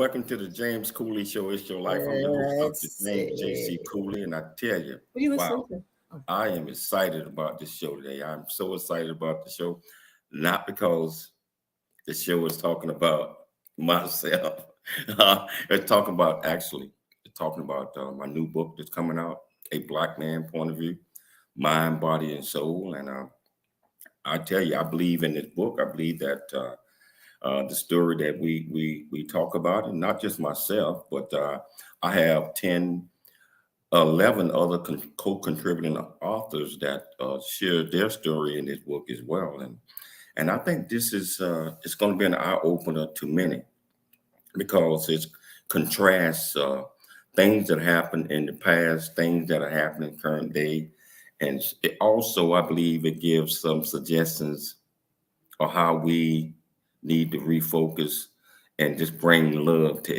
Welcome to the James Cooley Show. It's your life. I'm your host, Dr. Let's James see. J.C. Cooley, and I tell you, What are you listening wow, to? Oh. I am excited about this show today. I'm so excited about the show, not because the show is talking about myself. It's talking about my new book that's coming out, A Black Man Point of View, Mind, Body, and Soul. And I tell you, I believe in this book. I believe that the story that we talk about, and not just myself, but I have 10, 11 other co-contributing authors that share their story in this book as well. And I think this is it's going to be an eye opener to many because it contrasts things that happened in the past, things that are happening current day, and it also, I believe, it gives some suggestions of how we need to refocus and just bring love to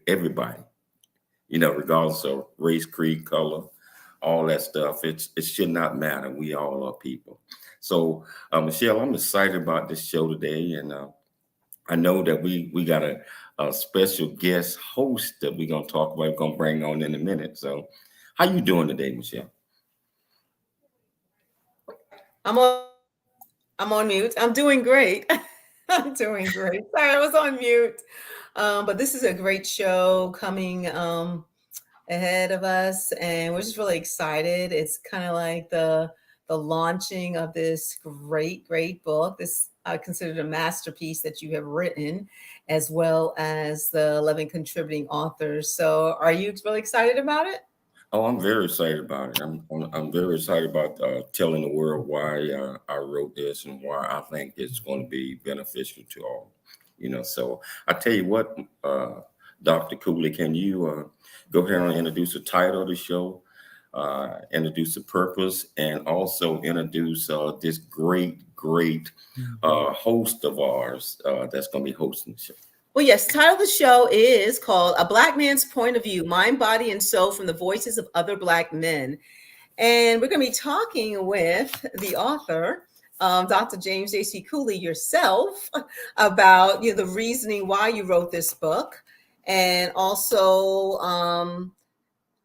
everybody, regardless of race, creed, color, all that stuff. It should not matter. We all are people. So, Michelle, I'm excited about this show today, and I know that we got a special guest host that we're gonna talk about. We're gonna bring on in a minute. So, how you doing today, Michelle? I'm on mute. I'm doing great. I'm doing great. Sorry, I was on mute. But this is a great show coming ahead of us, and we're just really excited. It's kind of like the launching of this great book. This I consider a masterpiece that you have written, as well as the 11 contributing authors. So, are you really excited about it? Oh, I'm very excited about it. I'm very excited about telling the world why I wrote this and why I think it's going to be beneficial to all. So I tell you what, Dr. Cooley, can you go ahead and introduce the title of the show, introduce the purpose, and also introduce this great host of ours that's going to be hosting the show. Well, yes, the title of the show is called A Black Man's Point of View, Mind, Body, and Soul from the Voices of Other Black Men. And we're going to be talking with the author, Dr. James J.C. Cooley, yourself, about the reasoning why you wrote this book, and also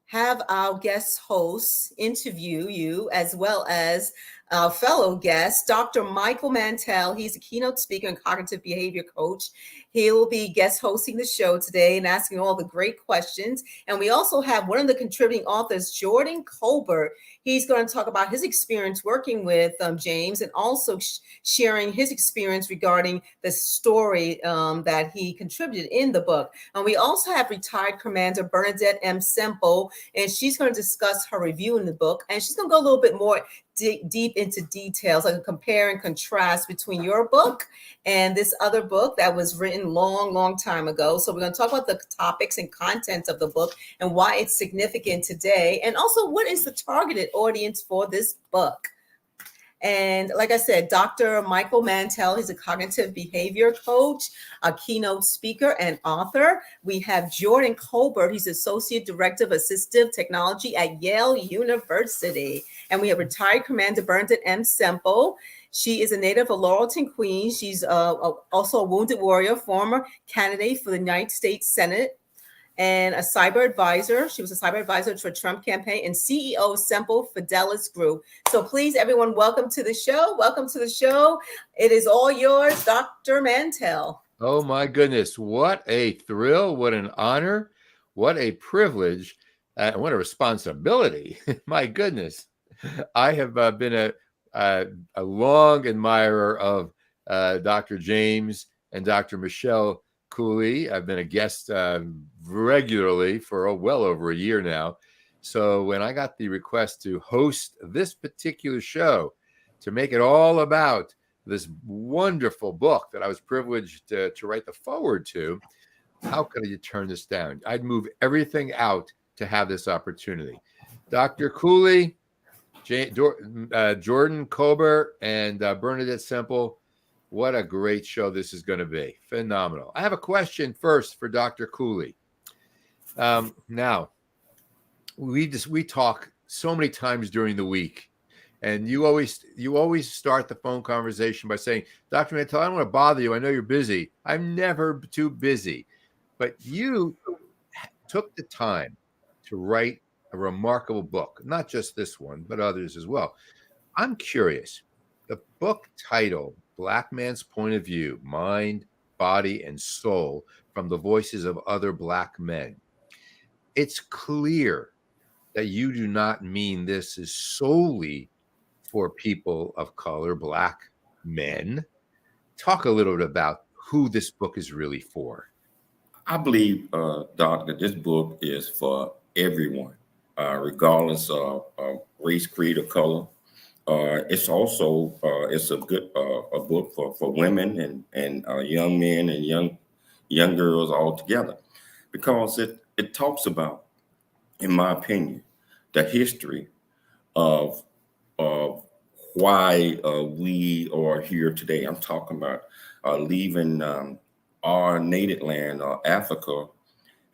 have our guest hosts interview you, as well as our fellow guest, Dr. Michael Mantell. He's a keynote speaker and cognitive behavior coach. He will be guest hosting the show today and asking all the great questions. And we also have one of the contributing authors, Jordan Colbert. He's going to talk about his experience working with James, and also sharing his experience regarding the story that he contributed in the book. And we also have retired Commander Bernadette M. Semple, and she's going to discuss her review in the book. And she's going to go a little bit more deep into details, like a compare and contrast between your book and this other book that was written long time ago. So we're going to talk about the topics and contents of the book and why it's significant today, and also what is the targeted audience for this book. And like I said, Dr. Michael Mantell, he's a cognitive behavior coach, a keynote speaker, and author. We have Jordan Colbert. He's Associate Director of Assistive Technology at Yale University. And we have retired Commander Bernadette M. Semple. She is a native of Laurelton, Queens. She's also a wounded warrior, former candidate for the United States Senate, and a cyber advisor. She was a cyber advisor for Trump campaign, and CEO of Semple Fidelis Group. So please, everyone, welcome to the show. Welcome to the show. It is all yours, Dr. Mantell. Oh, my goodness. What a thrill. What an honor. What a privilege. What a responsibility. My goodness. I have been a long admirer of Dr. James and Dr. Michelle Cooley. I've been a guest regularly for well over a year now. So when I got the request to host this particular show, to make it all about this wonderful book that I was privileged to write the foreword to, how could I turn this down? I'd move everything out to have this opportunity. Dr. Cooley, Jordan Colbert, and Bernadette Semple, what a great show this is going to be. Phenomenal. I have a question first for Dr. Cooley. Now, we talk so many times during the week, and you always start the phone conversation by saying, Dr. Mantell, I don't want to bother you. I know you're busy. I'm never too busy. But you took the time to write a remarkable book, not just this one, but others as well. I'm curious, the book title, Black Man's Point of View, Mind, Body, and Soul from the Voices of Other Black Men. It's clear that you do not mean this is solely for people of color, Black men. Talk a little bit about who this book is really for. I believe, Doc, that this book is for everyone, regardless of race, creed, or color. It's also it's a good a book for women and young men and young girls all together, because it talks about, in my opinion, the history of of why we are here today. I'm talking about leaving our native land, Africa,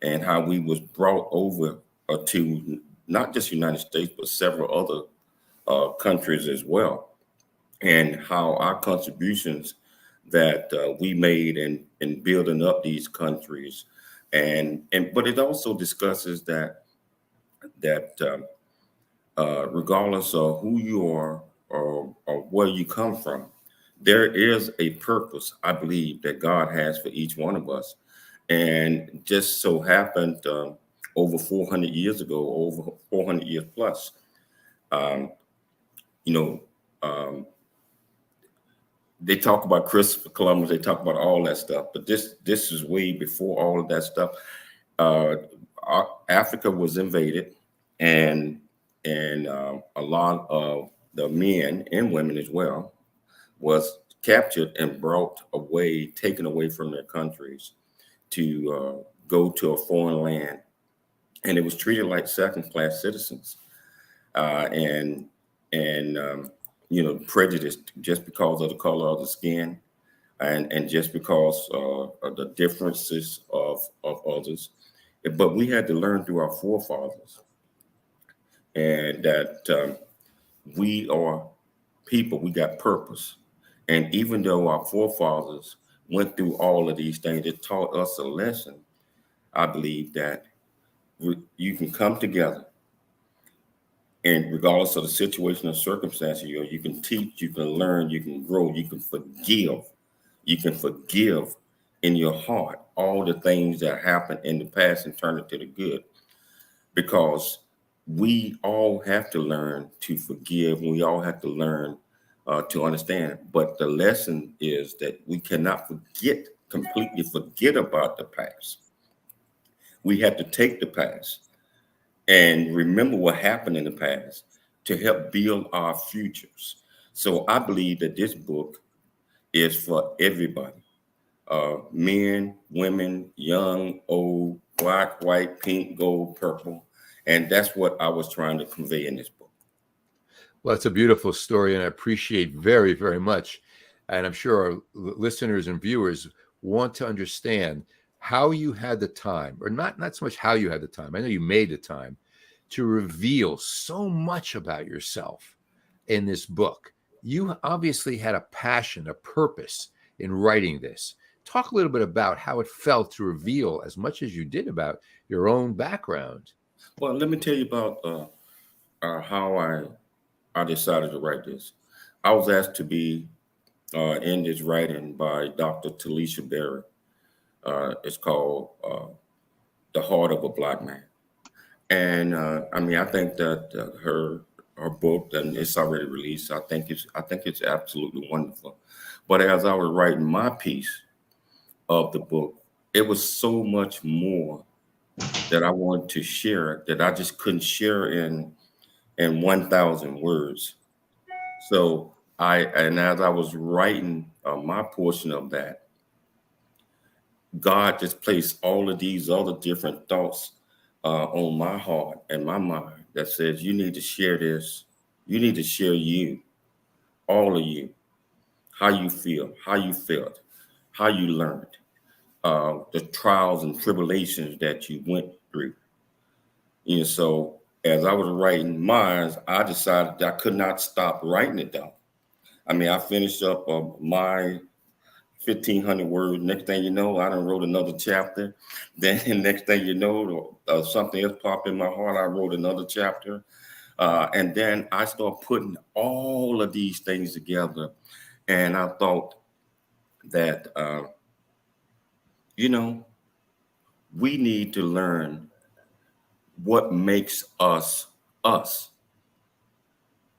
and how we was brought over to not just United States, but several other countries as well, and how our contributions that we made in building up these countries, and but it also discusses that regardless of who you are or where you come from, there is a purpose, I believe, that God has for each one of us. And just so happened over 400 years ago, over 400 years plus, um, you know, they talk about Christopher Columbus, they talk about all that stuff, but this is way before all of that stuff. Uh, Africa was invaded, and a lot of the men and women as well was captured and brought away, taken away from their countries to go to a foreign land, and it was treated like second-class citizens, and prejudiced just because of the color of the skin, and just because of the differences of others. But we had to learn through our forefathers, and that we are people, we got purpose. And even though our forefathers went through all of these things, it taught us a lesson. I believe that you can come together, and regardless of the situation or circumstance, you can teach, you can learn, you can grow, you can forgive. You can forgive in your heart all the things that happened in the past and turn it to the good, because we all have to learn to forgive. We all have to learn to understand. But the lesson is that we cannot completely forget about the past. We have to take the past and remember what happened in the past to help build our futures. So I believe that this book is for everybody, men, women, young, old, black, white, pink, gold, purple. And that's what I was trying to convey in this book. Well, it's a beautiful story, and I appreciate very, very much. And I'm sure our listeners and viewers want to understand how you had the time, or not so much how you had the time. I know you made the time to reveal so much about yourself in this book. You obviously had a passion, a purpose in writing this. Talk a little bit about how it felt to reveal as much as you did about your own background. Well, let me tell you about how I decided to write this. I was asked to be in this writing by Dr. Talisha Berry. It's called The Heart of a Black Man. And I think that her book, and it's already released. I think it's absolutely wonderful. But as I was writing my piece of the book, it was so much more that I wanted to share that I just couldn't share in 1,000 words. So and as I was writing my portion of that, God just placed all of these other different thoughts on my heart and my mind that says, you need to share this. You need to share you, all of you, how you feel, how you felt, how you learned, the trials and tribulations that you went through. So as I was writing mine, I decided that I could not stop writing it down. I finished up my 1,500 words. Next thing you know, I done wrote another chapter. Then next thing you know, something else popped in my heart. I wrote another chapter. And then I started putting all of these things together. And I thought that, we need to learn what makes us us.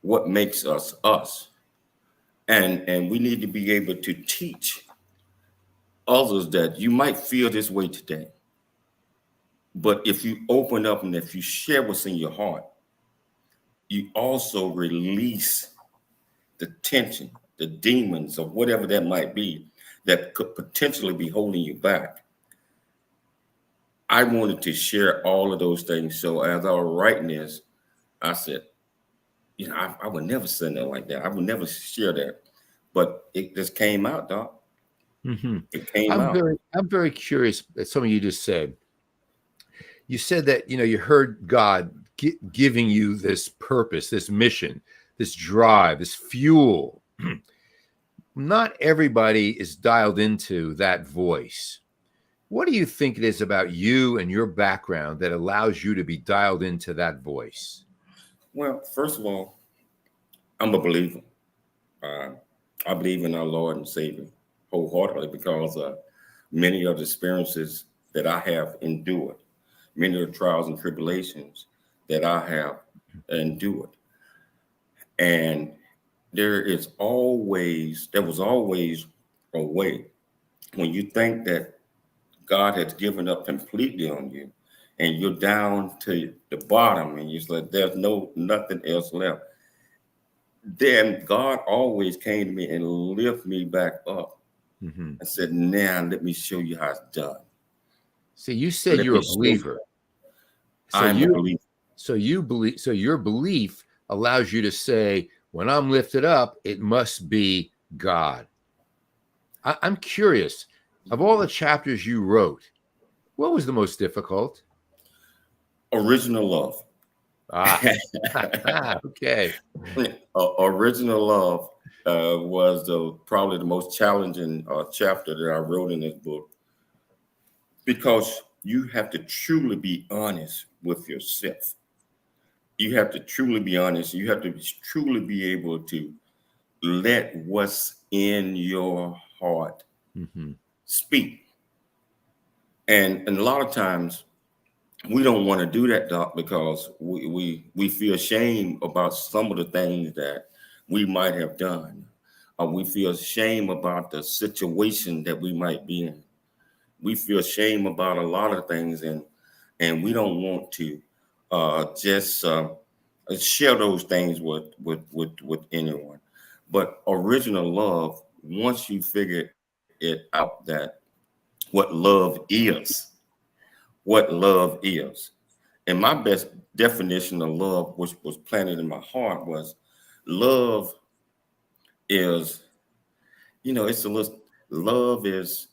What makes us us. And we need to be able to teach others that you might feel this way today. But if you open up and if you share what's in your heart, you also release the tension, the demons, or whatever that might be that could potentially be holding you back. I wanted to share all of those things. So as I was writing this, I said, I would never say that like that. I would never share that. But it just came out, Doc. Mm-hmm. It came out. I'm very curious at something you just said. You said that, you heard God giving you this purpose, this mission, this drive, this fuel. Not everybody is dialed into that voice. What do you think it is about you and your background that allows you to be dialed into that voice? Well, first of all, I'm a believer. I believe in our Lord and Savior wholeheartedly because many of the experiences that I have endured, many of the trials and tribulations that I have endured. And there was always a way when you think that God has given up completely on you and you're down to the bottom and you're like, there's nothing else left. Then God always came to me and lifted me back up and said, now let me show you how it's done. See, you said you're a believer. I'm a believer. So you believe, so your belief allows you to say, when I'm lifted up, it must be God. I'm curious, of all the chapters you wrote, what was the most difficult? Original love. Okay. Original love was probably the most challenging chapter that I wrote in this book, because you have to truly be honest with yourself. You have to truly be honest. You have to truly be able to let what's in your heart speak. And a lot of times we don't want to do that, Doc, because we feel shame about some of the things that we might have done. Or we feel shame about the situation that we might be in. We feel shame about a lot of things, and we don't want to just share those things with anyone. But original love, once you figure it out, that what love is, and my best definition of love, which was planted in my heart, was love is, it's a little, love is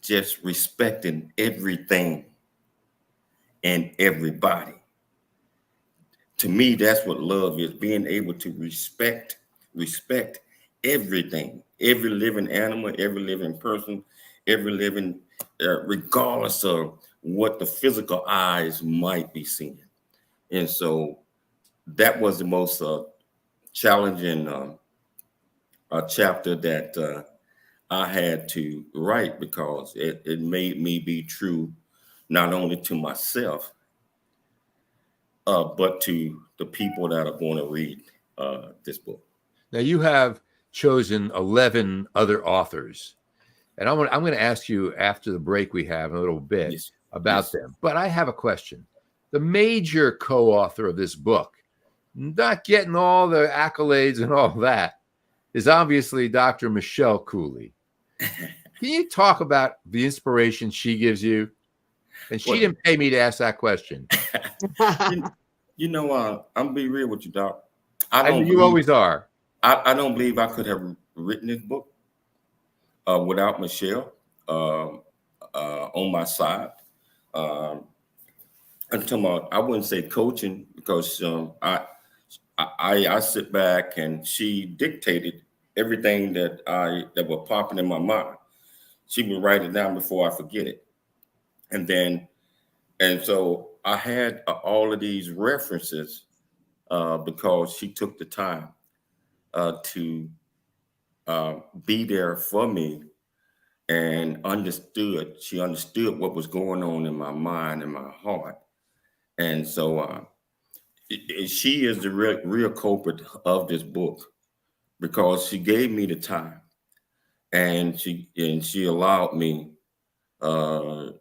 just respecting everything and everybody. To me, that's what love is, being able to respect everything, every living animal, every living person, every living, regardless of what the physical eyes might be seeing. And so that was the most challenging chapter that I had to write, because it made me be true not only to myself, but to the people that are going to read this book. Now, you have chosen 11 other authors, and I'm going to ask you after the break we have in a little bit about them. But I have a question. The major co-author of this book, not getting all the accolades and all that, is obviously Dr. Michelle Cooley. Can you talk about the inspiration she gives you? And she didn't pay me to ask that question. I'm gonna be real with you, Doc. You always are. I don't believe I could have written this book without Michelle on my side. I'm talking about, I wouldn't say coaching, because I sit back and she dictated everything that was popping in my mind. She would write it down before I forget it. And so I had all of these references because she took the time to be there for me and she understood what was going on in my mind and my heart. And so she is the real culprit of this book because she gave me the time and she allowed me to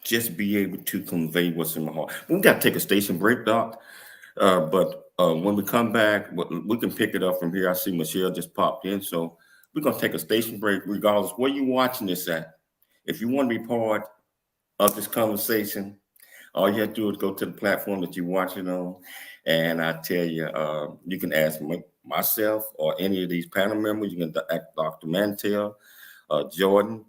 just be able to convey what's in my heart. We got to take a station break, Doc. But when we come back, we can pick it up from here. I see Michelle just popped in. So we're going to take a station break regardless where you're watching this at. If you want to be part of this conversation, all you have to do is go to the platform that you're watching on. And I tell you, you can ask myself or any of these panel members. You can ask Dr. Mantell, Jordan,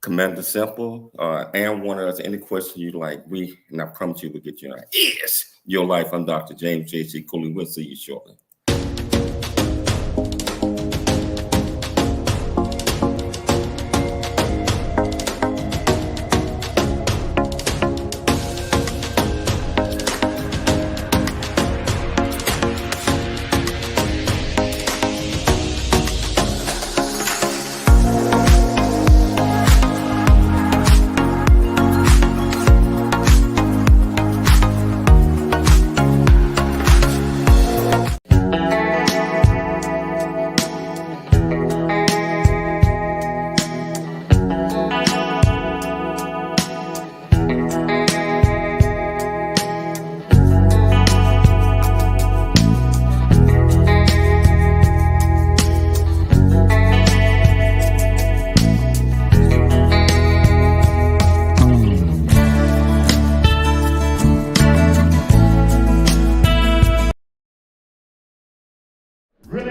Commander Semple, and one of us, any question you like. And I promise you we'll get you right. Yes, your life. I'm Dr. James J.C. Cooley. We'll see you shortly.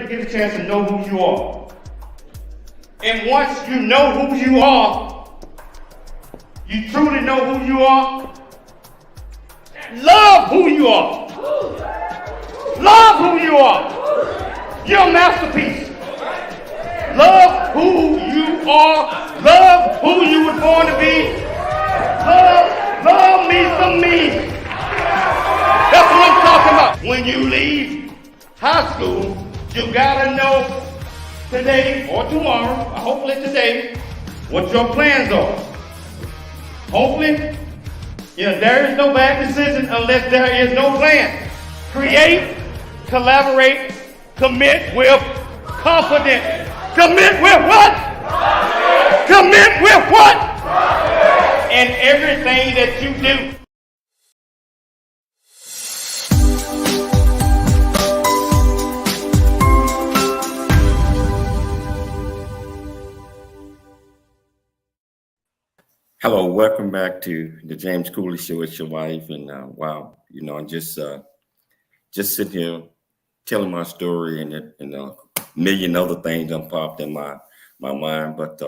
Get a chance to know who you are. And once you know who you are, you truly know who you are, love who you are. Love who you are. You're a masterpiece. Love who you are. Love who you were born to be. Love me some me. That's what I'm talking about. When you leave high school, you gotta know today or tomorrow, hopefully today, what your plans are. Hopefully, there is no bad decision unless there is no plan. Create, collaborate, commit with confidence. Commit with what? Commit with what? And everything that you do. Hello, welcome back to the James Cooley Show. It's your life, and wow, I'm just sitting here telling my story, and a million other things done popped in my mind. But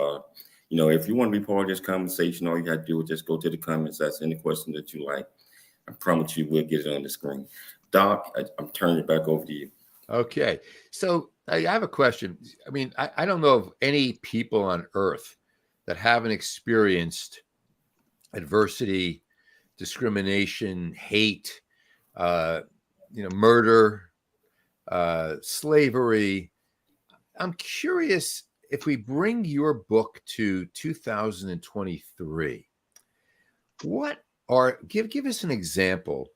if you want to be part of this conversation, all you got to do is just go to the comments. Ask any question that you like. I promise you, we'll get it on the screen. Doc, I'm turning it back over to you. Okay, so I have a question. I mean, I don't know of any people on Earth that haven't experienced adversity, discrimination, hate, murder, slavery. I'm curious, if we bring your book to 2023, give us an example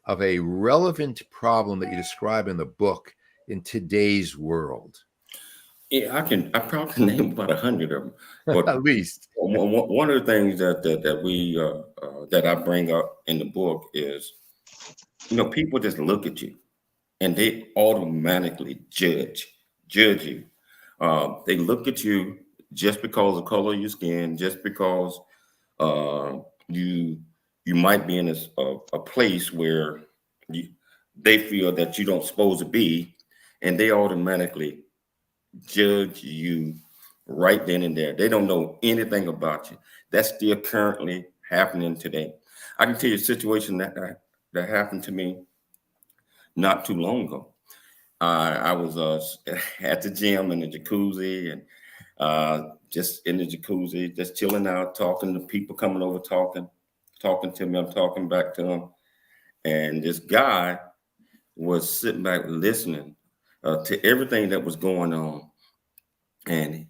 of a relevant problem that you describe in the book in today's world. Yeah, I probably name about 100 of them. But at least one of the things that I bring up in the book is, people just look at you and they automatically judge you. They look at you just because of the color of your skin, just because you might be in a place where they feel that you don't supposed to be, and they automatically judge you right then and there. They don't know anything about you. That's still currently happening today. I can tell you a situation that happened to me not too long ago. I was at the gym in the jacuzzi and just in the jacuzzi, just chilling out, talking to people coming over, talking to me. I'm talking back to them. And this guy was sitting back listening to everything that was going on. And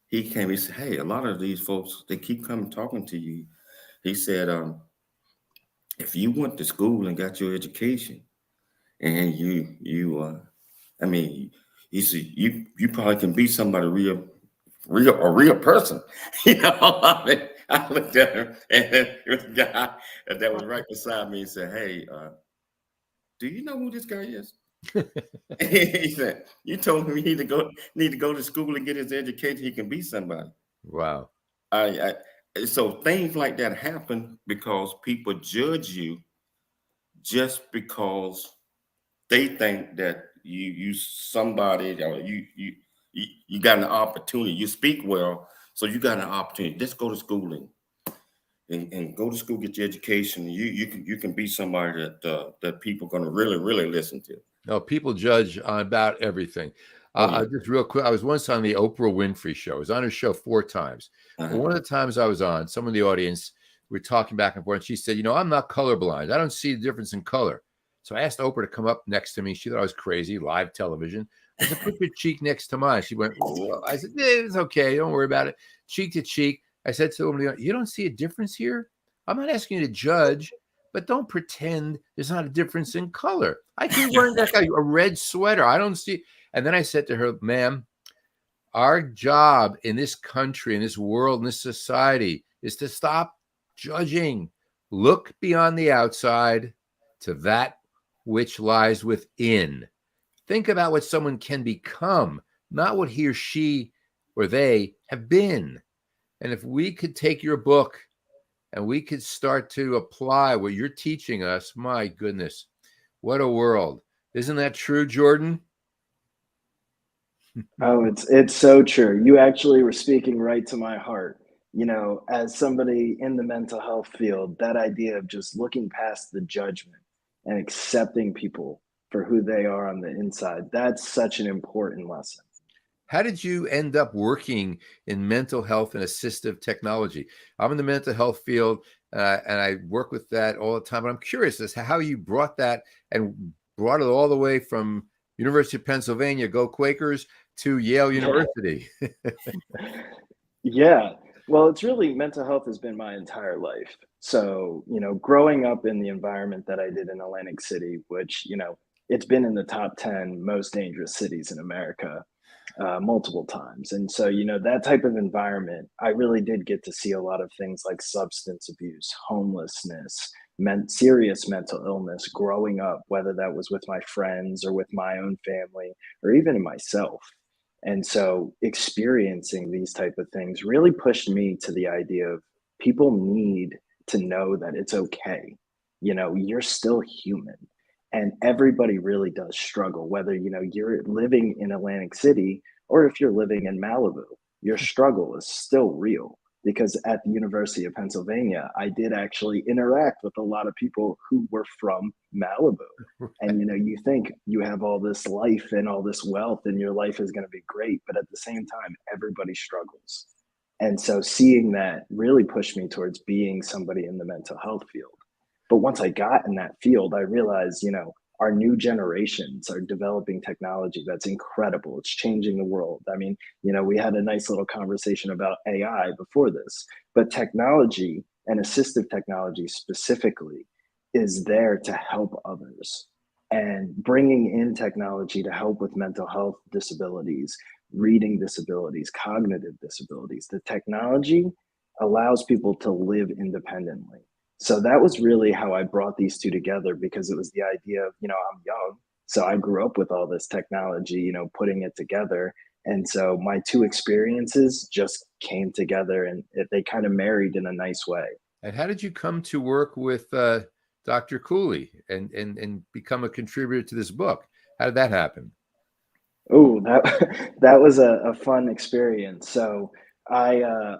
he came, he said, hey, a lot of these folks, they keep coming talking to you. He said, if you went to school and got your education and I mean, you see, you probably can be somebody a real person. I mean, I looked at him and there was a guy that was right beside me and said, hey, do you know who this guy is? He said, you told him he need to go to school and get his education. He can be somebody. Wow. So things like that happen because people judge you just because they think that you somebody or you got an opportunity. You speak well, so you got an opportunity. Just go to school and go to school, get your education. You can be somebody that people are going to really listen to. No, people judge about everything. Yeah. Just real quick, I was once on the Oprah Winfrey Show. I was on her show 4 times. Uh-huh. One of the times I was on, some of the audience were talking back and forth. And she said, I'm not colorblind. I don't see the difference in color. So I asked Oprah to come up next to me. She thought I was crazy, live television. I said, put your cheek next to mine. She went, well, I said, it's okay. Don't worry about it. Cheek to cheek. I said to him, you don't see a difference here? I'm not asking you to judge, but don't pretend there's not a difference in color. I can wear like a red sweater. I don't see. And then I said to her, ma'am, our job in this country, in this world, in this society is to stop judging. Look beyond the outside to that which lies within. Think about what someone can become, not what he or she or they have been. And if we could take your book and we could start to apply what you're teaching us, my goodness, what a world. Isn't that true, Jordan? Oh, it's so true. You actually were speaking right to my heart. As somebody in the mental health field, that idea of just looking past the judgment and accepting people for who they are on the inside, that's such an important lesson. How did you end up working in mental health and assistive technology? I'm in the mental health field, and I work with that all the time. But I'm curious as to how you brought that and brought it all the way from University of Pennsylvania, go Quakers, to Yale University. Yeah. Well, it's really mental health has been my entire life. So, growing up in the environment that I did in Atlantic City, which, it's been in the top 10 most dangerous cities in America multiple times. And so, that type of environment, I really did get to see a lot of things like substance abuse, homelessness, serious mental illness growing up, whether that was with my friends or with my own family or even in myself. And so experiencing these type of things really pushed me to the idea of people need to know that it's okay. You're still human and everybody really does struggle, whether, you're living in Atlantic City or if you're living in Malibu, your struggle is still real. Because at the University of Pennsylvania, I did actually interact with a lot of people who were from Malibu. And, you think you have all this life and all this wealth and your life is going to be great. But at the same time, everybody struggles. And so seeing that really pushed me towards being somebody in the mental health field. But once I got in that field, I realized, our new generations are developing technology that's incredible. It's changing the world. I mean, we had a nice little conversation about AI before this, but technology and assistive technology specifically is there to help others. And bringing in technology to help with mental health disabilities, reading disabilities, cognitive disabilities, the technology allows people to live independently. So that was really how I brought these two together, because it was the idea of, I'm young, so I grew up with all this technology, putting it together. And so my two experiences just came together and they kind of married in a nice way. And how did you come to work with Dr. Cooley and become a contributor to this book? How did that happen? Oh, that was a fun experience. So I,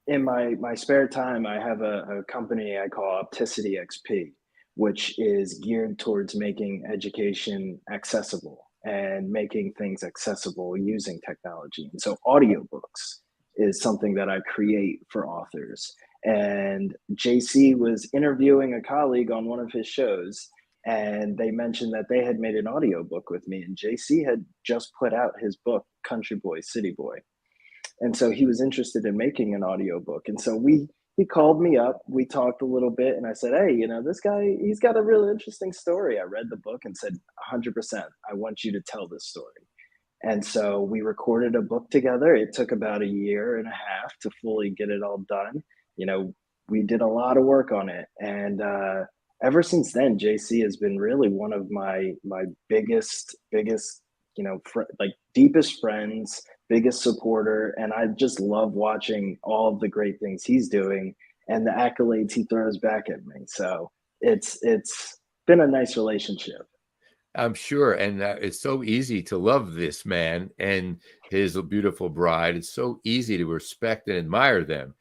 in my spare time, I have a company I call Opticity XP, which is geared towards making education accessible. and making things accessible using technology. And so audiobooks is something that I create for authors. And JC was interviewing a colleague on one of his shows, and they mentioned that they had made an audiobook with me, and JC had just put out his book, Country Boy, City Boy. And so he was interested in making an audiobook. And so he called me up, we talked a little bit, and I said, hey, you know, this guy, he's got a really interesting story. I read the book and said, 100%, I want you to tell this story. And so we recorded a book together. It took about 1.5 years to fully get it all done. You know, we did a lot of work on it. And ever since then, JC has been really one of my biggest, you know, like deepest friends, biggest supporter. And I just love watching all of the great things he's doing and the accolades he throws back at me. So it's been a nice relationship. I'm sure. And it's so easy to love this man and his beautiful bride. It's so easy to respect and admire them.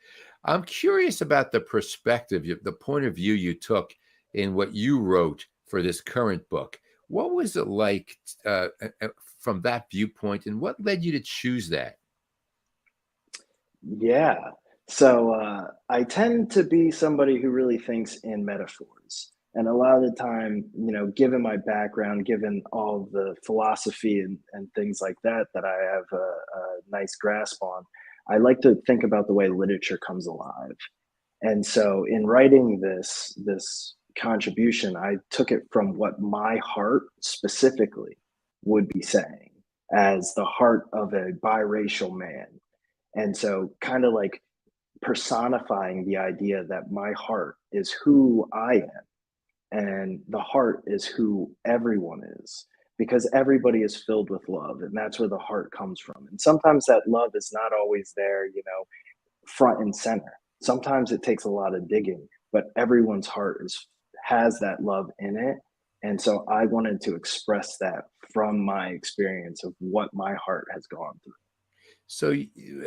I'm curious about the perspective, the point of view you took in what you wrote for this current book. What was it like from that viewpoint, and what led you to choose that? Yeah. So I tend to be somebody who really thinks in metaphors. And a lot of the time, you know, given my background, given all the philosophy and things like that I have a nice grasp on, I like to think about the way literature comes alive. And so in writing this contribution, I took it from what my heart specifically would be saying as the heart of a biracial man. And so kind of like personifying the idea that my heart is who I am. And the heart is who everyone is, because everybody is filled with love. And that's where the heart comes from. And sometimes that love is not always there, you know, front and center. Sometimes it takes a lot of digging, but everyone's heart has that love in it. And so I wanted to express that from my experience of what my heart has gone through. So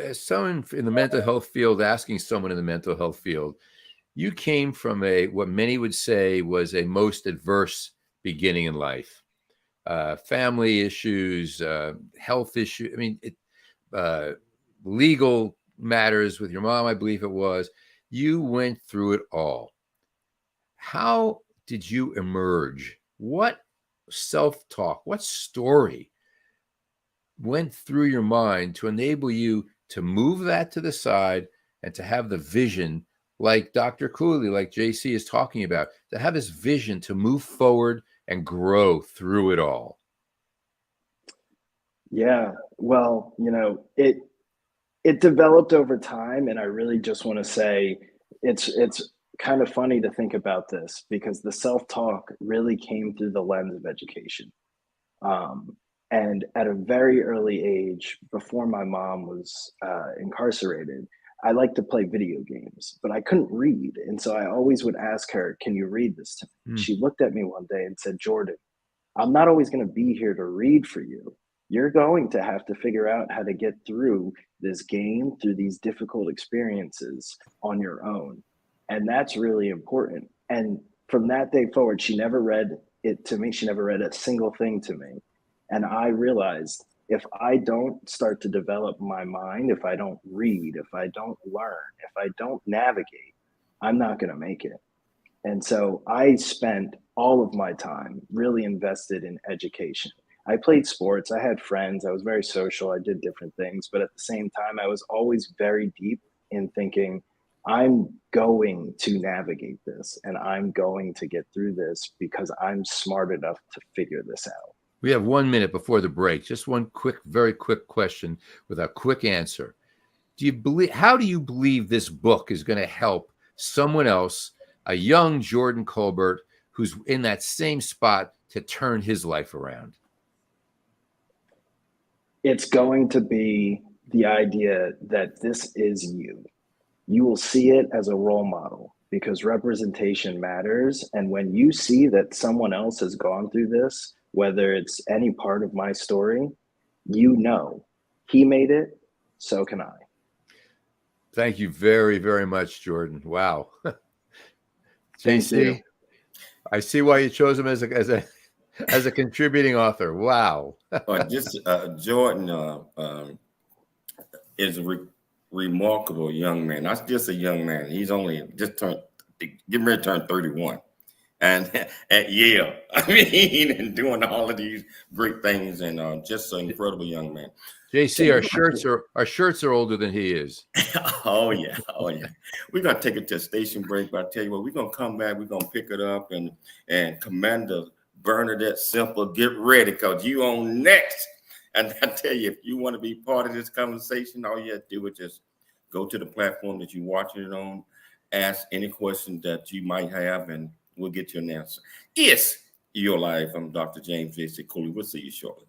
as someone in the mental health field, asking someone in the mental health field, you came from what many would say was a most adverse beginning in life. Family issues, health issues. I mean, legal matters with your mom, I believe it was. You went through it all. How did you emerge? What self-talk, what story went through your mind to enable you to move that to the side and to have the vision, like Dr. Cooley, like JC is talking about, to have this vision to move forward and grow through it all? Yeah, well, you know, it developed over time, and I really just want to say it's kind of funny to think about this because the self-talk really came through the lens of education. And at a very early age, before my mom was incarcerated, I liked to play video games, but I couldn't read. And so I always would ask her, can you read this to me? She looked at me one day and said, Jordan, I'm not always going to be here to read for you. You're going to have to figure out how to get through this game, through these difficult experiences on your own. And that's really important. And from that day forward, she never read it to me. She never read a single thing to me. And I realized if I don't start to develop my mind, if I don't read, if I don't learn, if I don't navigate, I'm not going to make it. And so I spent all of my time really invested in education. I played sports. I had friends. I was very social. I did different things. But at the same time, I was always very deep in thinking, I'm going to navigate this and I'm going to get through this because I'm smart enough to figure this out. We have 1 minute before the break. Just one quick, very quick question with a quick answer. How do you believe this book is going to help someone else, a young Jordan Colbert, who's in that same spot, to turn his life around? It's going to be the idea that this is you. You will see it as a role model because representation matters. And when you see that someone else has gone through this, whether it's any part of my story, you know, he made it, so can I. Thank you very, very much, Jordan. Wow. Thank JC, you. I see why you chose him as a as a contributing author. Wow. Just Jordan is a remarkable young man. Not just a young man. He's only just getting ready to turn 31. And at Yale, I mean, and doing all of these great things, and just an incredible young man. JC, our shirts are older than he is. Oh yeah. We're gonna take it to a station break, but I tell you what, we're gonna come back. We're gonna pick it up, and Commander Bernadette Semple, get ready, because you on next. And I tell you, if you want to be part of this conversation, all you have to do is just go to the platform that you're watching it on, ask any question that you might have, and we'll get you an answer. It's Your Life. I'm Dr. James J.C. Cooley. We'll see you shortly.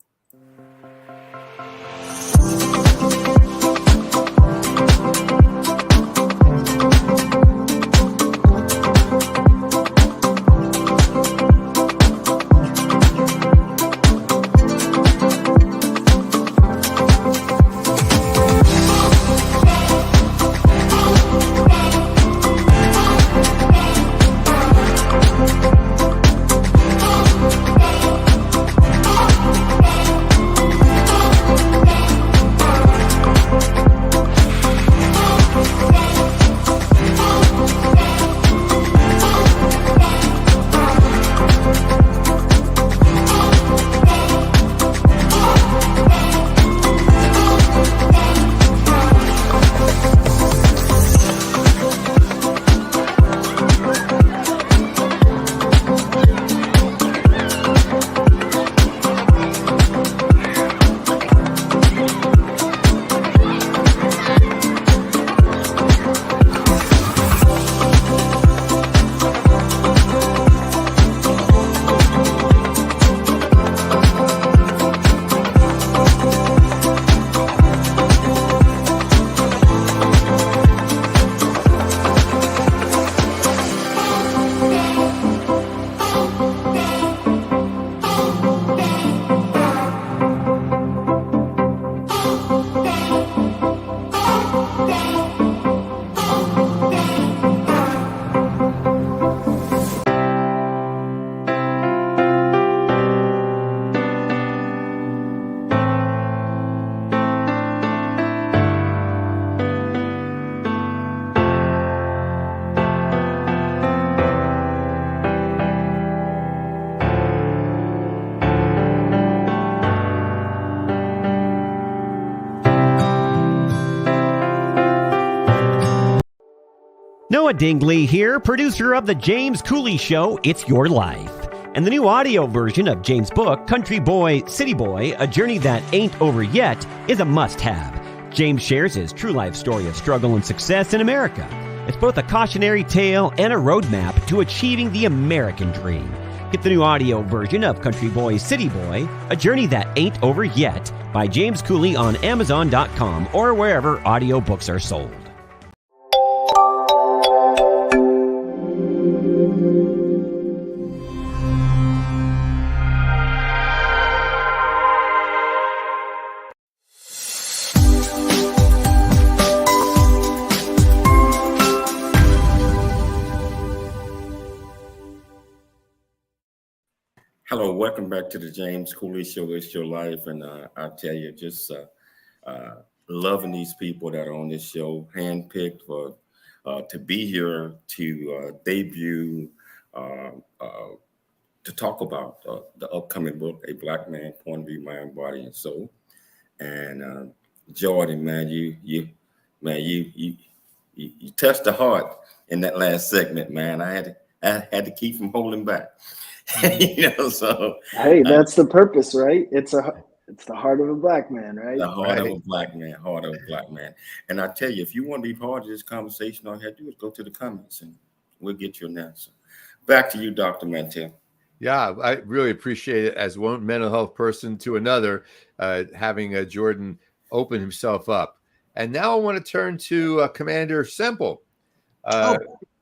Noah Dingley here, producer of The James Cooley Show, It's Your Life. And the new audio version of James' book, Country Boy, City Boy, A Journey That Ain't Over Yet, is a must-have. James shares his true life story of struggle and success in America. It's both a cautionary tale and a roadmap to achieving the American dream. Get the new audio version of Country Boy, City Boy, A Journey That Ain't Over Yet by James Cooley on Amazon.com or wherever audiobooks are sold. Hello, welcome back to the James Cooley Show. It's Your Life, and I tell you, just loving these people that are on this show, handpicked for to be here to debut, to talk about the upcoming book, A Black Man, Point of View, Mind, Body, and Soul. And Jordan, man, you touched the heart in that last segment, man. I had to keep from holding back. So hey, that's the purpose, right? It's the heart of a black man, right? The heart of a black man, heart of a black man. And I tell you, if you want to be part of this conversation, all you have to do is go to the comments and we'll get you an answer. Back to you, Dr. Mantell. Yeah, I really appreciate it as one mental health person to another, having Jordan open himself up. And now I want to turn to Commander Semple.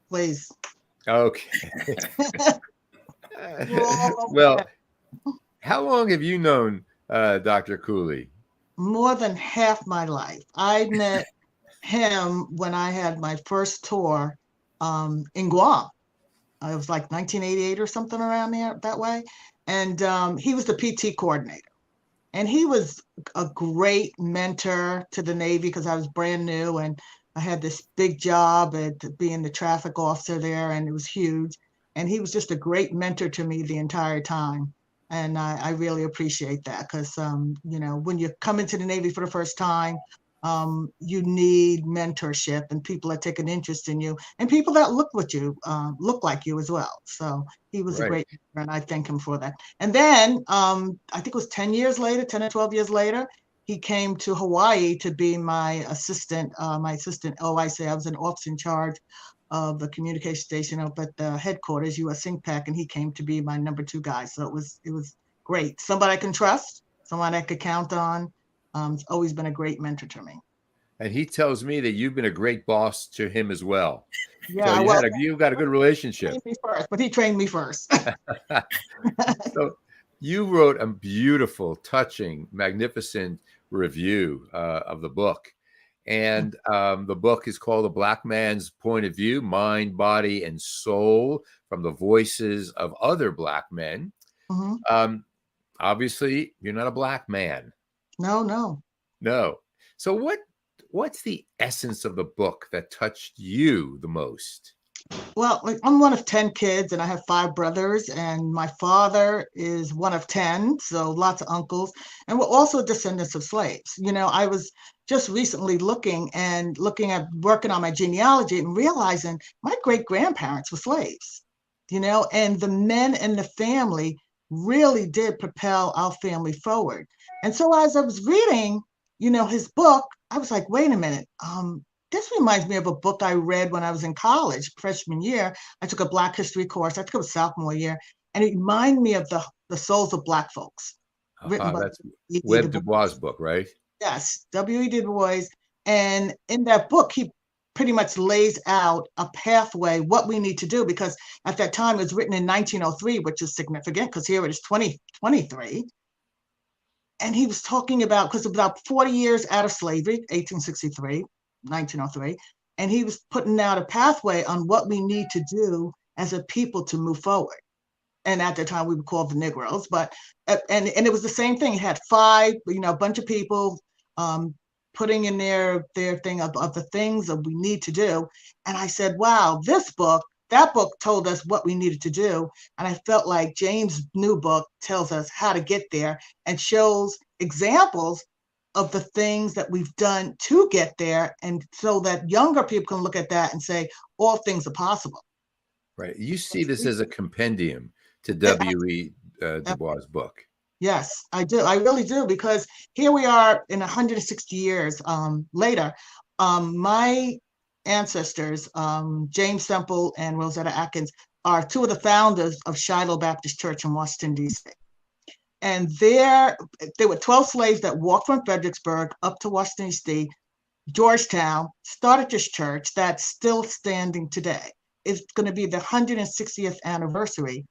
Please. Okay. Well, how long have you known Dr. Cooley? More than half my life. I met him when I had my first tour in Guam. It was like 1988 or something around there that way. And he was the PT coordinator. And he was a great mentor to the Navy because I was brand new and I had this big job at being the traffic officer there, and it was huge. And he was just a great mentor to me the entire time. And I really appreciate that because, you know, when you come into the Navy for the first time, you need mentorship and people that take an interest in you and people that look like you as well. So he was a great mentor, and I thank him for that. And then I think it was 10 years later, 10 or 12 years later, he came to Hawaii to be my assistant. Oh, I was an officer in charge of the communication station up at the headquarters, U.S. SINCPAC, and he came to be my number 2 guy. So it was great. Somebody I can trust, someone I could count on. It's always been a great mentor to me. And he tells me that you've been a great boss to him as well. Yeah, so you've got a good relationship. He trained me first. So you wrote a beautiful, touching, magnificent review of the book. And the book is called A Black Man's Point of View, Mind, Body, and Soul from the Voices of Other Black Men. Mm-hmm. Obviously, you're not a Black man. No. So what's the essence of the book that touched you the most? Well, I'm one of 10 kids and I have 5 brothers, and my father is one of 10, so lots of uncles, and we're also descendants of slaves. You know, I was just recently looking at working on my genealogy and realizing my great-grandparents were slaves, you know, and the men in the family really did propel our family forward. And so as I was reading, you know, his book, I was like, wait a minute, this reminds me of a book I read when I was in college, freshman year. I took a Black history course. I took it was sophomore year, and it reminded me of the Souls of Black Folks. That's Webb Du Bois' book, right? Yes, W.E. Du Bois. And in that book, he pretty much lays out a pathway, what we need to do, because at that time it was written in 1903, which is significant because here it is 2023. And he was talking about, because about 40 years out of slavery, 1863, 1903, and he was putting out a pathway on what we need to do as a people to move forward. And at the time we were called the Negroes, but and it was the same thing. He had 5, you know, a bunch of people putting in their thing of the things that we need to do. And I said, wow, that book told us what we needed to do. And I felt like James' new book tells us how to get there and shows examples of the things that we've done to get there. And so that younger people can look at that and say, all things are possible. Right. You see this as a compendium to W.E. Du Bois' book. Yes, I do. I really do, because here we are in 160 years later. My ancestors, James Semple and Rosetta Atkins, are 2 of the founders of Shiloh Baptist Church in Washington, D.C. And there were 12 slaves that walked from Fredericksburg up to Washington, D.C., Georgetown, started this church that's still standing today. It's going to be the 160th anniversary.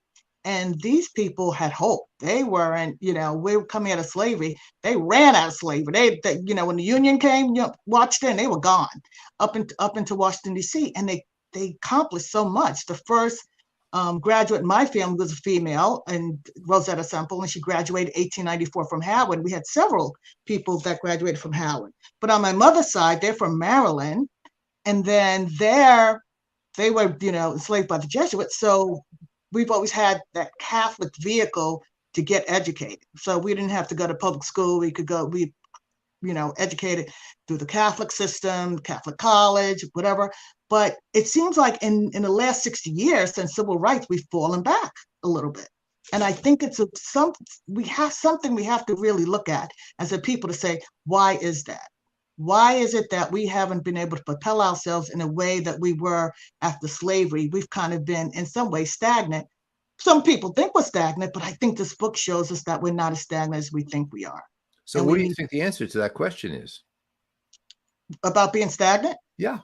And these people had hope. They weren't, you know, we were coming out of slavery. They ran out of slavery. They you know, when the Union came, you know, watched in, they were gone up into Washington, D.C. And they accomplished so much. The first graduate in my family was a female, and Rosetta Semple, and she graduated 1894 from Howard. We had several people that graduated from Howard. But on my mother's side, they're from Maryland, and then they were, you know, enslaved by the Jesuits. So we've always had that Catholic vehicle to get educated. So we didn't have to go to public school. We could go, you know, educated through the Catholic system, Catholic college, whatever. But it seems like in the last 60 years since civil rights, we've fallen back a little bit. And I think it's we have to really look at as a people to say, why is that? Why is it that we haven't been able to propel ourselves in a way that we were after slavery? We've kind of been in some way stagnant. Some people think we're stagnant, but I think this book shows us that we're not as stagnant as we think we are. So what do you think the answer to that question is? About being stagnant? Yeah.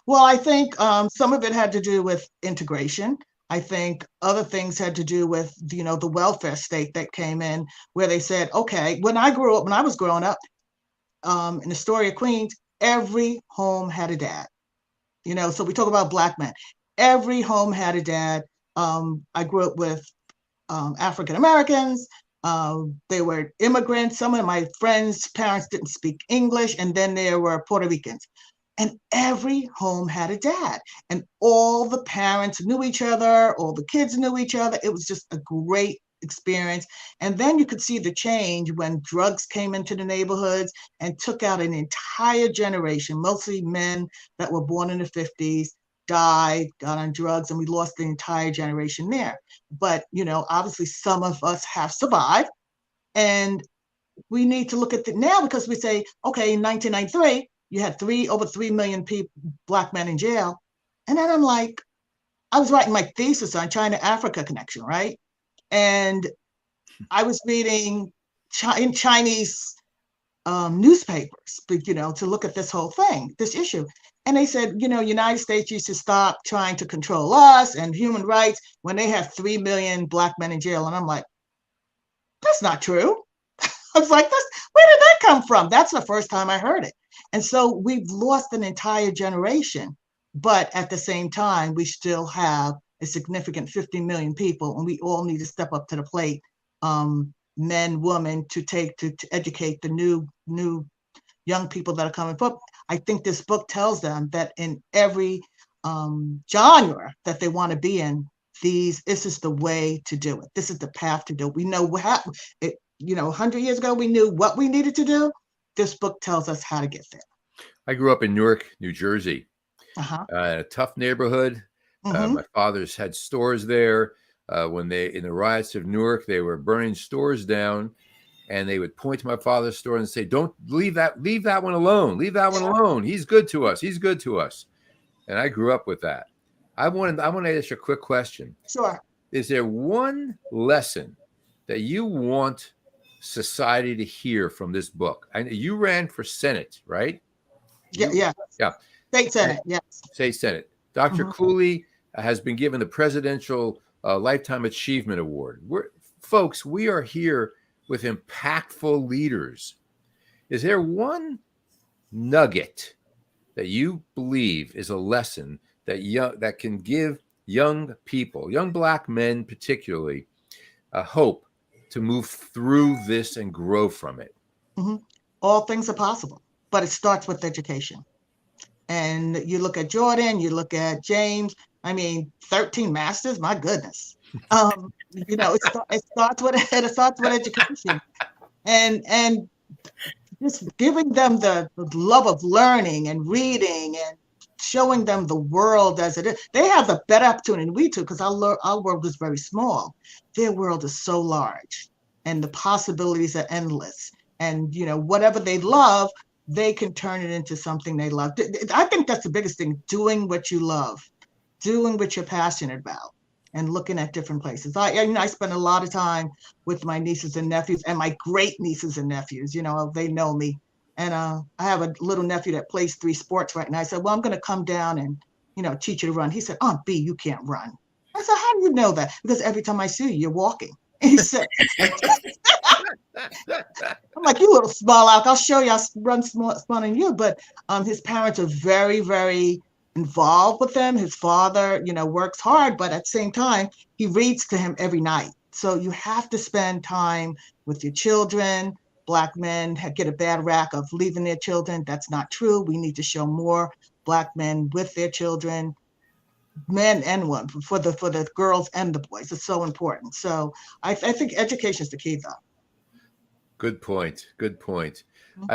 Well, I think some of it had to do with integration. I think other things had to do with, you know, the welfare state that came in, where they said, okay, when I was growing up, in the story of Queens, every home had a dad. You know, so we talk about Black men. Every home had a dad. I grew up with African Americans. They were immigrants. Some of my friends' parents didn't speak English, and then there were Puerto Ricans. And every home had a dad, and all the parents knew each other, all the kids knew each other. It was just a great experience. And then you could see the change when drugs came into the neighborhoods and took out an entire generation, mostly men that were born in the 50s, died, got on drugs, and we lost the entire generation there. But, obviously some of us have survived, and we need to look at it now, because we say, okay, in 1993, you had over 3 million people, Black men in jail. And then I'm like, I was writing my thesis on China-Africa connection, right? And I was reading in Chinese newspapers, to look at this whole thing, this issue. And they said, United States used to stop trying to control us and human rights when they have 3 million Black men in jail. And I'm like, that's not true. I was like, where did that come from? That's the first time I heard it. And so we've lost an entire generation, but at the same time, we still have a significant 50 million people, and we all need to step up to the plate, men, women, to educate the new young people that are coming up. I think this book tells them that in every genre that they want to be in, this is the way to do it. This is the path to do it. We know 100 years ago, we knew what we needed to do. This book tells us how to get there. I grew up in Newark, New Jersey, a tough neighborhood. My father's had stores there. When in the riots of Newark, they were burning stores down, and they would point to my father's store and say, "Don't leave that one alone. Leave that one alone. He's good to us. He's good to us." And I grew up with that. I want to ask you a quick question. Sure. Is there one lesson that you want society to hear from this book? I know you ran for Senate, right? Yeah. State Senate, yes. State Senate. Dr. Cooley has been given the Presidential Lifetime Achievement Award. Folks, we are here with impactful leaders. Is there one nugget that you believe is a lesson that can give young people, young Black men particularly, a hope to move through this and grow from it? All things are possible, but it starts with education. And you look at Jordan, you look at James, 13 masters, my goodness. It starts with education, and just giving them the love of learning and reading and showing them the world as it is. They have a better opportunity than we do, because our world is very small. Their world is so large, and the possibilities are endless. And whatever they love, they can turn it into something they love. I think that's the biggest thing: doing what you love, doing what you're passionate about, and looking at different places. I spend a lot of time with my nieces and nephews, and my great nieces and nephews. They know me. And I have a little nephew that plays 3 sports right now. I said, well, I'm going to come down and, teach you to run. He said, Aunt B, you can't run. I said, how do you know that? Because every time I see you, you're walking. And he said, I'm like, you little small alk, I'll show you, I'll run smarter than you. But his parents are very, very involved with them. His father, works hard, but at the same time, he reads to him every night. So you have to spend time with your children. Black men get a bad rap of leaving their children. That's not true. We need to show more Black men with their children, men and women, for the girls and the boys. It's so important. So I think education is the key, though. Good point. I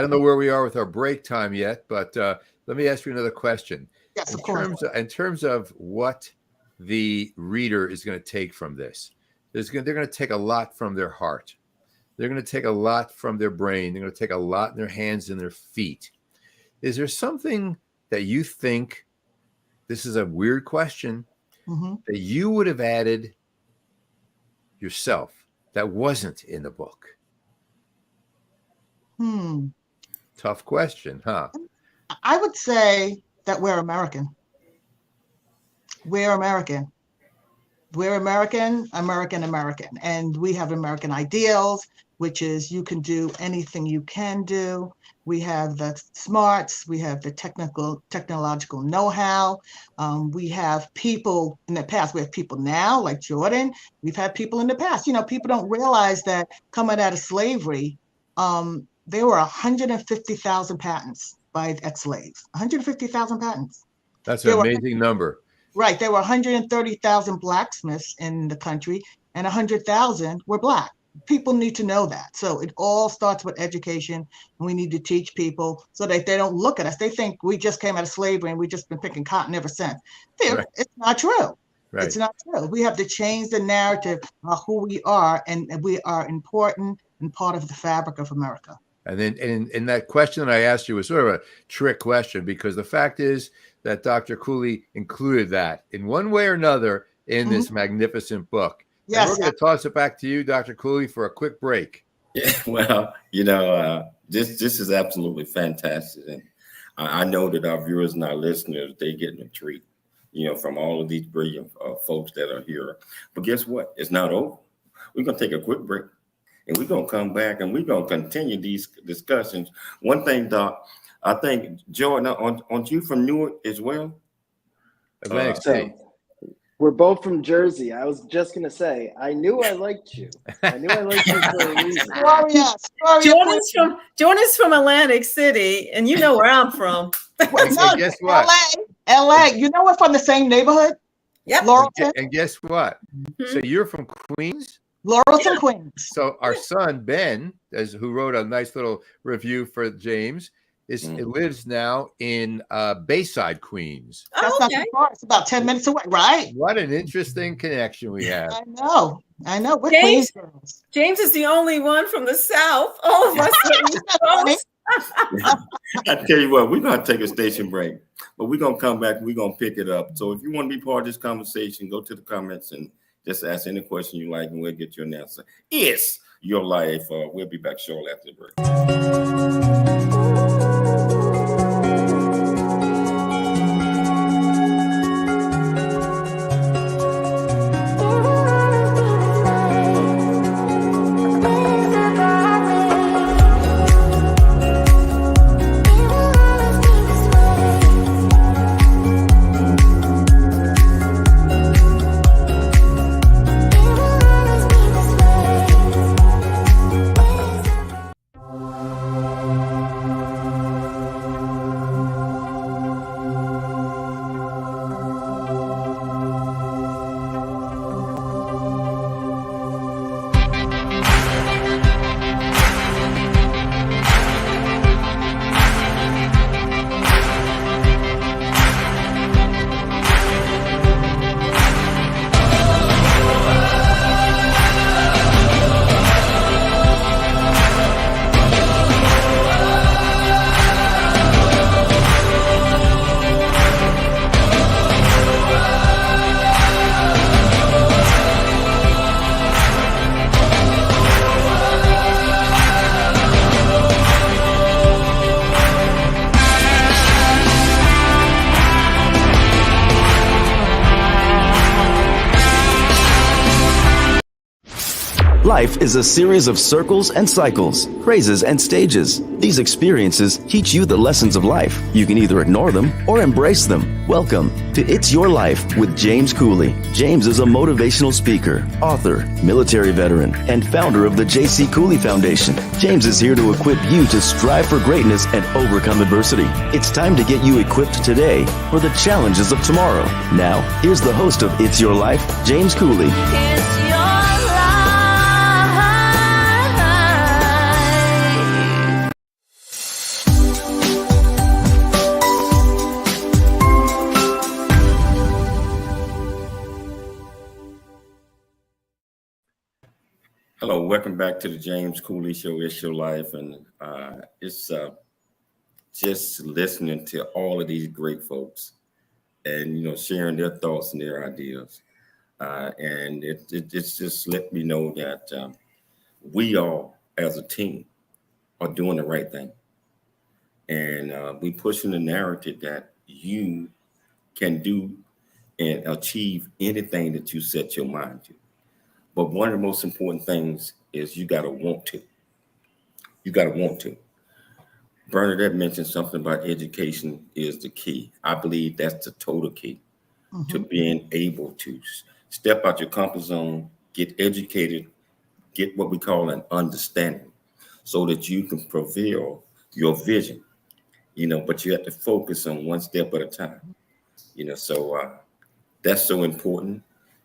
don't know where we are with our break time yet, but let me ask you another question. Yes, of course. In terms of what the reader is going to take from this, they're going to take a lot from their heart. They're going to take a lot from their brain. They're going to take a lot in their hands and their feet. Is there something that you think, this is a weird question, that you would have added yourself that wasn't in the book? Tough question, huh? I would say that we're American. We're American. We're American, and we have American ideals. which is you can do anything you can do. We have the smarts, we have the technological know-how. We have people in the past, we have people now like Jordan. We've had people in the past. You know, people don't realize that coming out of slavery, there were 150,000 patents by ex-slaves, 150,000 patents. That's an amazing number. Right. There were 130,000 blacksmiths in the country and 100,000 were Black. People need to know that. So it all starts with education, and we need to teach people so that they don't look at us. They think we just came out of slavery and we've just been picking cotton ever since. Right. It's not true. Right. It's not true. We have to change the narrative of who we are, and we are important and part of the fabric of America. And then in that question that I asked you was sort of a trick question, because the fact is that Dr. Cooley included that in one way or another in this magnificent book. Yes. And we're going to toss it back to you, Dr. Cooley, for a quick break. Yeah, well, this is absolutely fantastic. And I know that our viewers and our listeners, they're getting a treat, from all of these brilliant folks that are here. But guess what? It's not over. We're going to take a quick break. And we're going to come back and we're going to continue these discussions. One thing, Doc, I think, Jordan, aren't you from Newark as well? Atlantic So City. we're both from Jersey. I was just going to say, I knew I liked you. I knew I liked you for a reason. Jordan's from Atlantic City, and you know where I'm from. And guess what? LA. You know we're from the same neighborhood? Yep. Laurelton. And guess what? Mm-hmm. So you're from Queens? Laurelton, Queens. So our son, Ben, who wrote a nice little review for James, it lives now in Bayside, Queens. That's not too far. It's about 10 minutes away, right? What an interesting connection we have. I know. We're James, Queens girls. James is the only one from the South. All of us are East Coast. I tell you what, we're going to take a station break, but we're going to come back and we're going to pick it up. So if you want to be part of this conversation, go to the comments and just ask any question you like, and we'll get you an answer. It's your life. We'll be back shortly after the break. Life is a series of circles and cycles, phrases and stages. These experiences teach you the lessons of life. You can either ignore them or embrace them. Welcome to It's Your Life with James Cooley. James is a motivational speaker, author, military veteran, and founder of the J.C. Cooley Foundation. James is here to equip you to strive for greatness and overcome adversity. It's time to get you equipped today for the challenges of tomorrow. Now, here's the host of It's Your Life, James Cooley. Hello, welcome back to the James Cooley Show. It's Your Life, and it's just listening to all of these great folks, and sharing their thoughts and their ideas, and it's just let me know that we all, as a team, are doing the right thing, and we pushing the narrative that you can do and achieve anything that you set your mind to. But one of the most important things is you got to want to. You got to want to. Bernadette mentioned something about education is the key. I believe that's the total key to being able to step out your comfort zone, get educated, get what we call an understanding so that you can prevail your vision, but you have to focus on one step at a time, so that's so important.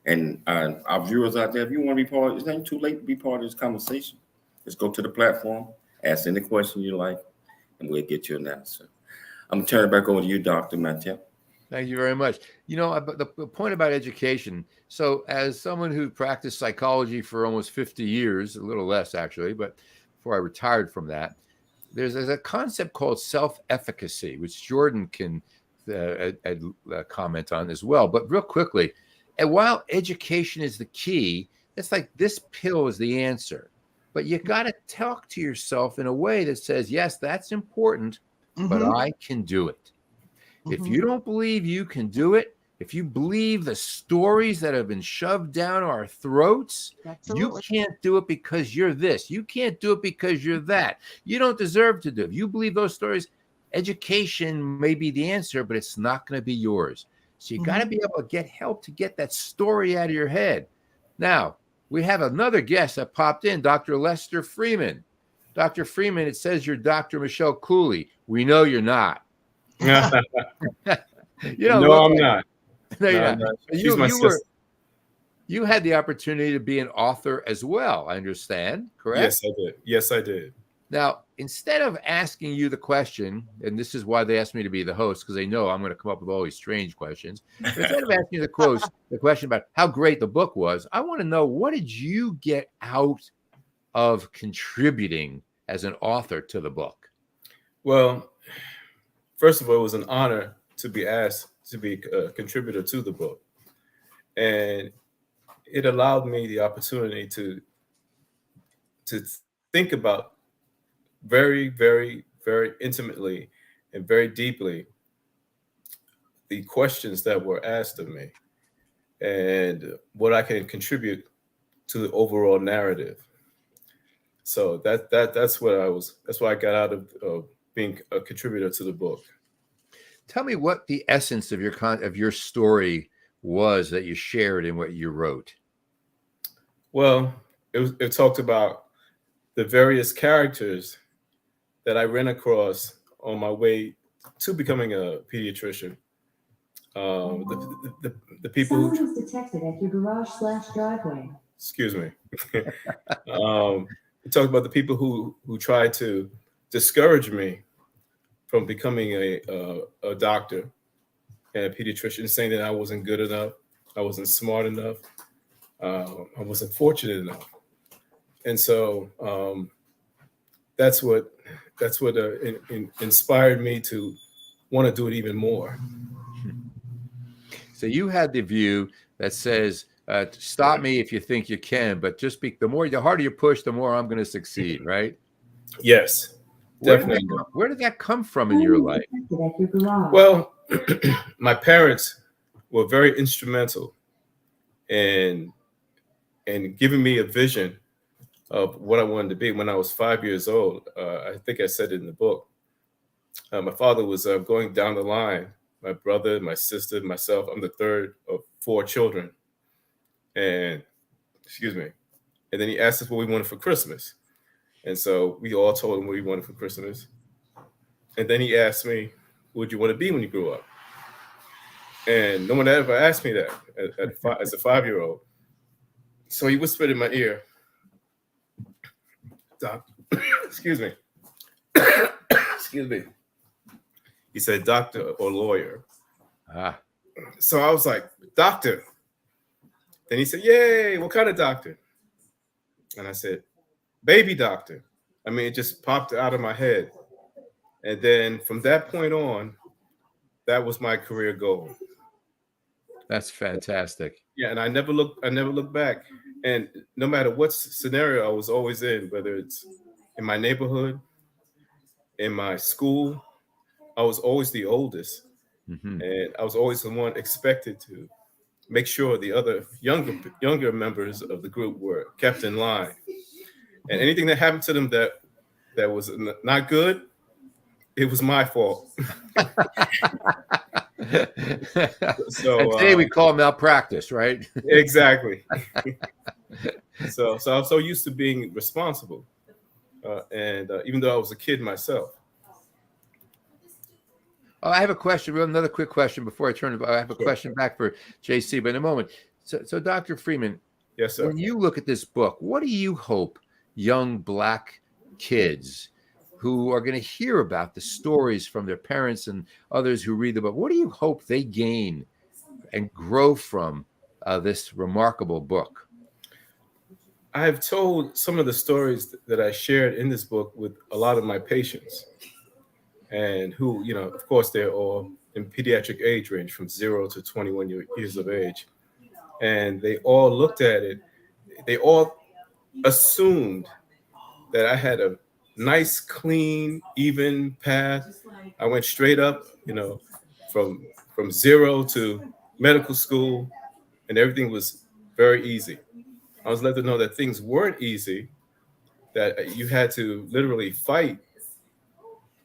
And our viewers out there, if you want to be part, it's not too late to be part of this conversation. Just go to the platform, ask any question you like, and we'll get you an answer. I'm going to turn it back over to you, Dr. Mantell. Thank you very much. The point about education. So as someone who practiced psychology for almost 50 years, a little less actually, but before I retired from that, there's a concept called self-efficacy, which Jordan can comment on as well. But real quickly, and while education is the key, it's like this pill is the answer. But you got to talk to yourself in a way that says, yes, that's important, but I can do it. If you don't believe you can do it, if you believe the stories that have been shoved down our throats, you can't do it because you're this. You can't do it because you're that. You don't deserve to do it. If you believe those stories, education may be the answer, but it's not going to be yours. So you got to be able to get help to get that story out of your head. Now, we have another guest that popped in, Dr. Lester Freeman. Dr. Freeman, it says you're Dr. Michelle Cooley. We know you're not. No, I'm not. No, you're not. She's my sister. You had the opportunity to be an author as well, I understand, correct? Yes, I did. Now, instead of asking you the question, and this is why they asked me to be the host, because they know I'm going to come up with all these strange questions. But instead of asking you the question about how great the book was, I want to know, what did you get out of contributing as an author to the book? Well, first of all, it was an honor to be asked to be a contributor to the book. And it allowed me the opportunity to think about very, very, very intimately and very deeply the questions that were asked of me and what I can contribute to the overall narrative. So that's what I got out of being a contributor to the book. Tell me what the essence of your story was that you shared in what you wrote. Well, it talked about the various characters that I ran across on my way to becoming a pediatrician. The people Someone was detected at your garage/driveway. Excuse me. It talked about the people who tried to discourage me from becoming a doctor and a pediatrician, saying that I wasn't good enough, I wasn't smart enough, I wasn't fortunate enough. And so that's what inspired me to want to do it even more. So you had the view that says, stop me if you think you can, but just the harder you push, the more I'm going to succeed, right? Yes, definitely. Where did that come from in your life? Well, my parents were very instrumental in giving me a vision of what I wanted to be when I was 5 years old. I think I said it in the book. My father was going down the line. My brother, my sister, myself. I'm the third of 4 children. And then he asked us what we wanted for Christmas. And so we all told him what we wanted for Christmas. And then he asked me, what would you want to be when you grew up? And no one ever asked me that as a 5-year-old. So he whispered in my ear, Doc, excuse me. Excuse me. He said, doctor or lawyer. So I was like, doctor. Then he said, yay, what kind of doctor? And I said, baby doctor. I mean, it just popped out of my head. And then from that point on, that was my career goal. That's fantastic. Yeah, and I never looked back. And no matter what scenario I was always in, whether it's in my neighborhood, in my school, I was always the oldest. Mm-hmm. And I was always the one expected to make sure the other younger members of the group were kept in line. And anything that happened to them that that was not good, it was my fault. So and today we call malpractice, right? Exactly. So I'm so used to being responsible, and even though I was a kid myself. Oh, I have a question. Another quick question before I turn it. I have a question back for JC, but in a moment. So Dr. Freeman, Yes, sir. when you look at this book, what do you hope young Black kids who are going to hear about the stories from their parents and others who read the book, what do you hope they gain and grow from this remarkable book? I have told some of the stories that I shared in this book with a lot of my patients, and who, of course, they're all in pediatric age range from 0 to 21 years of age. And they all looked at it. They all assumed that I had a nice, clean, even path. I went straight up, from 0 to medical school, and everything was very easy. I was let to know that things weren't easy, that you had to literally fight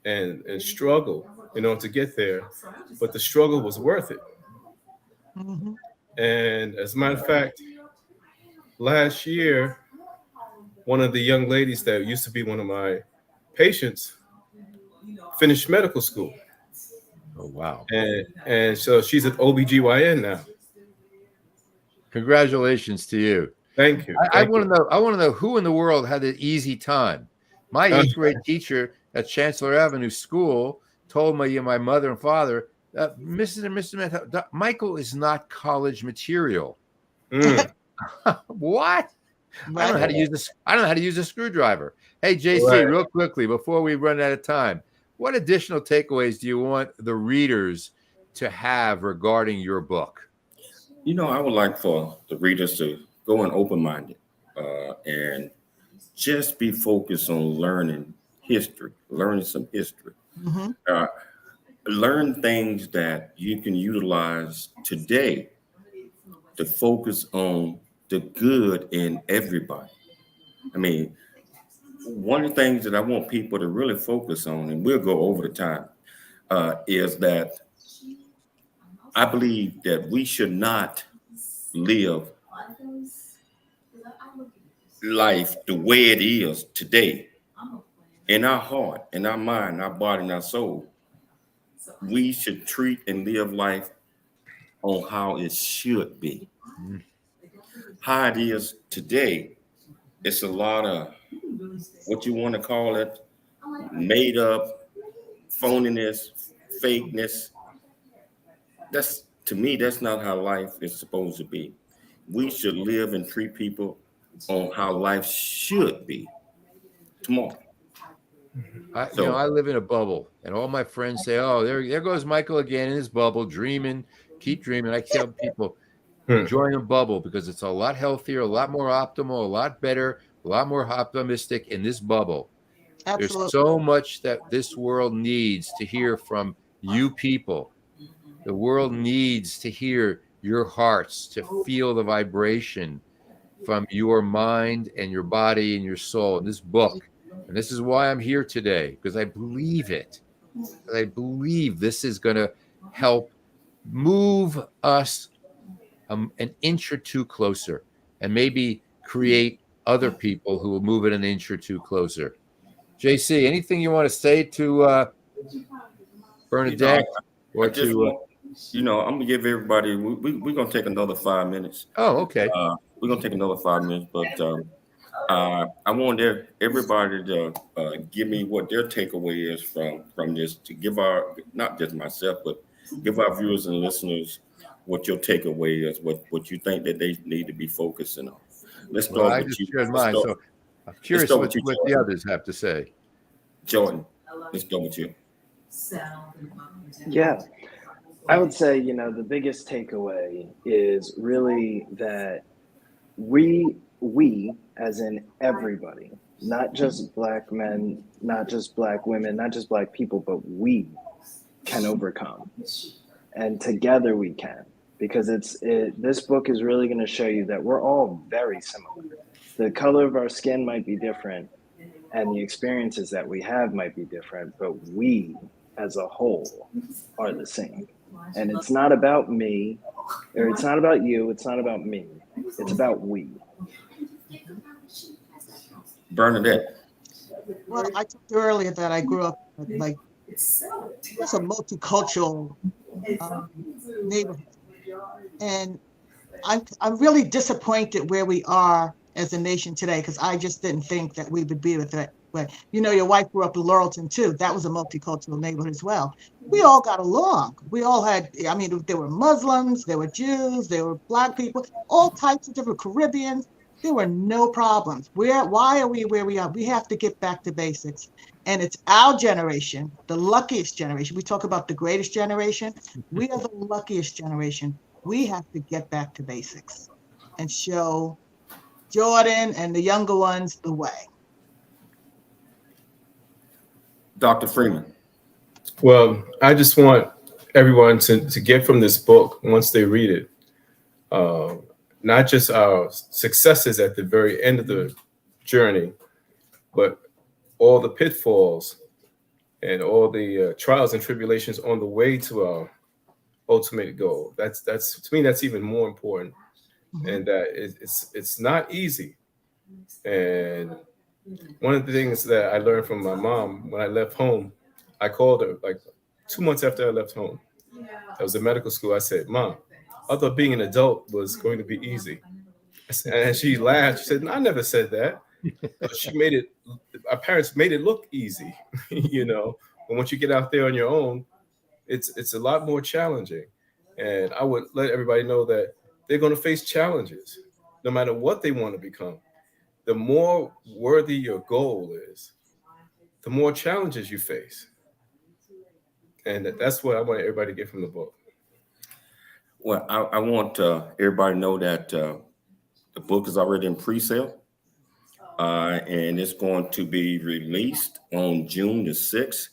and struggle, to get there, but the struggle was worth it. Mhm. And as a matter of fact, last year, one of the young ladies that used to be one of my patients finished medical school. Oh, wow. And so she's at OBGYN now. Congratulations to you. Thank you. I want to know who in the world had an easy time. My 8th grade teacher at Chancellor Avenue School told my mother and father, Mrs. and Mr. Mantell, Michael is not college material. What? I don't know how to use this. I don't know how to use a screwdriver. Hey, JC, real quickly before we run out of time, what additional takeaways do you want the readers to have regarding your book? I would like for the readers to go in open-minded and just be focused on learning some history. Mhm. Learn things that you can utilize today to focus on the good in everybody. I mean, one of the things that I want people to really focus on, and we'll go over the time, is that I believe that we should not live life the way it is today. In our heart, in our mind, our body, and our soul, we should treat and live life on how it should be. How it is today, it's a lot of what you want to call it, made up, phoniness, fakeness. To me, that's not how life is supposed to be. We should live and treat people on how life should be tomorrow. I live in a bubble, and all my friends say, "Oh, there goes Michael again in his bubble, dreaming. Keep dreaming." I tell people, join a bubble because it's a lot healthier, a lot more optimal, a lot better, a lot more optimistic in this bubble. Absolutely. There's so much that this world needs to hear from you people. The world needs to hear your hearts, to feel the vibration from your mind and your body and your soul in this book. And this is why I'm here today, because I believe it. I believe this is going to help move us an inch or two closer, and maybe create other people who will move it an inch or two closer. JC, anything you want to say to Bernadette I'm gonna give everybody. We're gonna take another 5 minutes. Oh, okay. We're gonna take another 5 minutes, but I want everybody to give me what their takeaway is from this. To give not just myself, but give our viewers and listeners what your takeaway is, what you think that they need to be focusing on. Let's start with you. Mine, so I'm curious what the others have to say. Jordan, let's go with you. Yeah, I would say, the biggest takeaway is really that we as in everybody, not just Black men, not just Black women, not just Black people, but we can overcome. And together we can, because this book is really going to show you that we're all very similar. The color of our skin might be different, and the experiences that we have might be different, but we as a whole are the same. And it's not about me, or it's not about you, it's not about me, it's about we. Bernadette. Well, I told you earlier that I grew up like it's a multicultural neighborhood, and I'm really disappointed where we are as a nation today, because I just didn't think that we would be with that. But you know, your wife grew up in Laurelton too. That was a multicultural neighborhood as well. We all got along. We all had, I mean, there were Muslims, there were Jews, there were Black people, all types of different Caribbeans. There were no problems. Why are we where we are? We have to get back to basics. And it's our generation, the luckiest generation. We talk about the greatest generation. We are the luckiest generation. We have to get back to basics and show Jordan and the younger ones the way. Dr. Freeman. Well, I just want everyone to get from this book, once they read it, not just our successes at the very end of the journey, but all the pitfalls and all the trials and tribulations on the way to our ultimate goal. That's to me, that's even more important. Mm-hmm. And that it's not easy. And one of the things that I learned from my mom when I left home, I called her like 2 months after I left home. I was in medical school. I said, "Mom, I thought being an adult was going to be easy." And she laughed. She said, "No, I never said that." Our parents made it look easy, you know. But once you get out there on your own, it's a lot more challenging. And I would let everybody know that they're going to face challenges, no matter what they want to become. The more worthy your goal is, the more challenges you face. And that's what I want everybody to get from the book. Well, I want everybody to know that the book is already in pre-sale, and it's going to be released on June the 6th.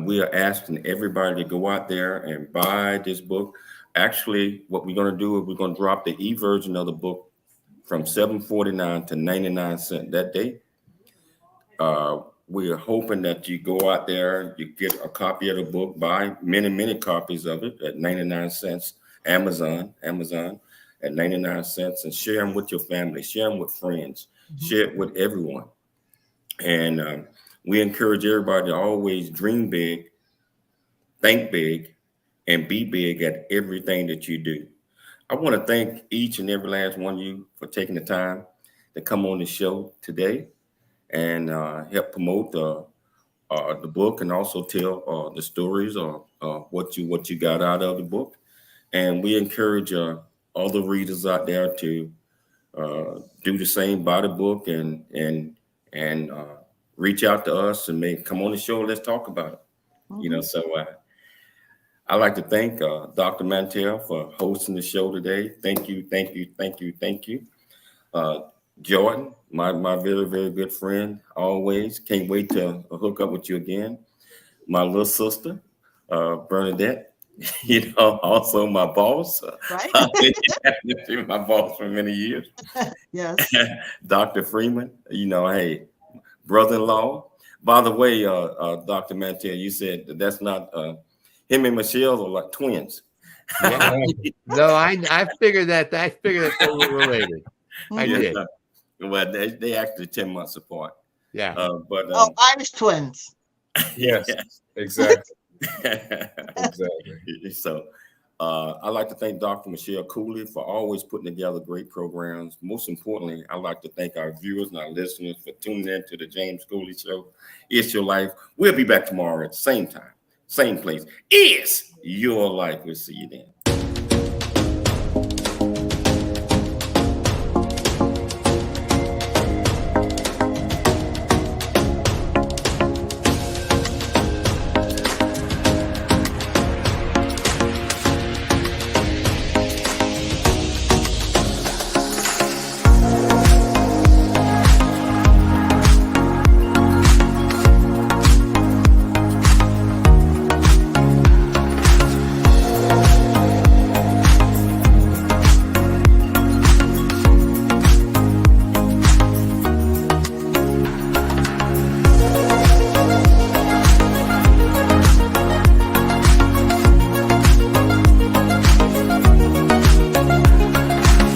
We are asking everybody to go out there and buy this book. Actually, what we're going to do is we're going to drop the e-version of the book from $7.49 to 99 cents that day. We are hoping that you go out there, you get a copy of the book, buy many copies of it at 99 cents, Amazon at 99 cents, and share them with your family, share them with friends, share it with everyone. And we encourage everybody to always dream big, think big, and be big at everything that you do. I want to thank each and every last one of you for taking the time to come on the show today and help promote the book, and also tell the stories or what you got out of the book. And we encourage all the readers out there to do the same, buy the book, and reach out to us and come on the show. Let's talk about it. Mm-hmm. You know, so I'd like to thank Dr. Mantell for hosting the show today. Thank you. Jordan, my very, very good friend, always. Can't wait to hook up with you again. My little sister, Bernadette, you know, also my boss. Right. My boss for many years. Yes. Dr. Freeman, you know, hey, brother-in-law. By the way, Dr. Mantell, you said that's not him and Michelle are like twins. Yeah. No, I figured that they were related. I did. Well, they actually 10 months apart. Yeah. Irish twins. Yes. Exactly. Exactly. So I'd like to thank Dr. Michelle Cooley for always putting together great programs. Most importantly, I'd like to thank our viewers and our listeners for tuning in to the James Cooley Show. It's your life. We'll be back tomorrow at the same time, same place. It's your life. We'll see you then.